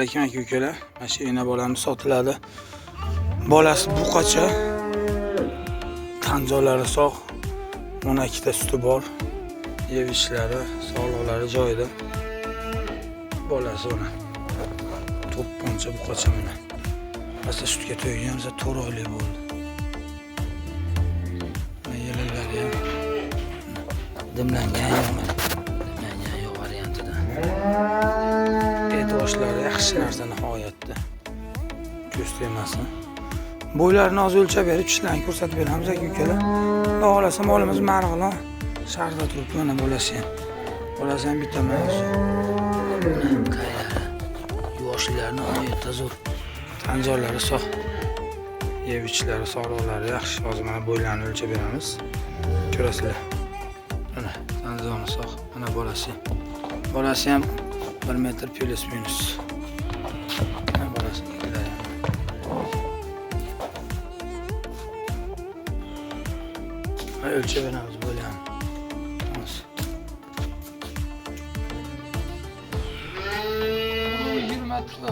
alaykum aka-ukalar. Mana shu ena bolamiz sotiladi. Bolasi buqacha. Tanjolari sog'. 12 ta suti bor. Yeb ishlari, sog'liqlari joyida. Bolasi ona. To'pponcha buqacha mana. Asli sutga to'ygan, 4 oylik bo'ldi. Yelilari ham dimlangan yo'q variantida. Boshlari yaxshi narsa nihoyatda. Ko'z tegmasin. Bo'ylarini hozir o'lchab berib, tishlarini ko'rsatib beramiz aka-ukalar. Xudo xolasa molimiz marg'ilon shaharda turibdi mana bolasi ham. Bolasi ham bitta mana. Yoshlarni nihoyatda zo'r. Tanjolari sog'. Yeb ichlari, sog'liqlari yaxshi. Hozir mana bo'ylarini o'lchab beramiz. Ko'rasizlar. Mana tanjoni sog'. Mana bolasi. Bolasi ham 1 metr plus minus. Ölçü veremiz böyle yani. Bu 20 metre.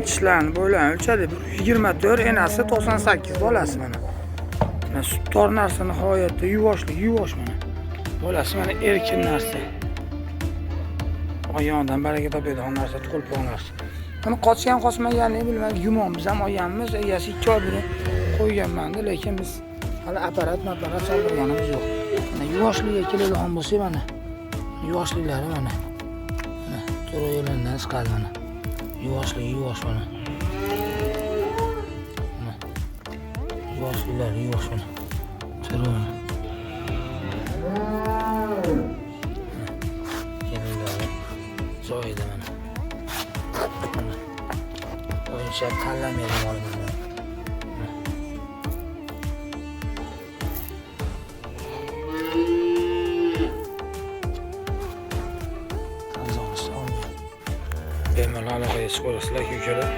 Tishlarni bo'ylarini o'lchadi. 24, enasi 98 bolasi mana. Mana sutdor narsa nihoyatda yuvosh mana. Bolasi mana erkin narsa. Oyog'idan baraka topadigan narsa, qo'lpoq narsa. Buni qochgan qochmaganini bilmayman. Gumon biz ham olganmiz, egasi 2 oy burun qo'yganman-da, lekin biz hali apparat soldirganimiz yo'q. Mana yuvoshligiga keladigan bo'lsa mana. Yuvoshliklari mana. Mana to'g'ri yo'ldan chiqadi mana. Yuvosh mana. Yuvosh mana. To'g'ri. Kelinglar. Joyida mana. O'yincha tanlamaydi molimni. Bemalol aloqaga chiqaverasizlar aka-ukalar.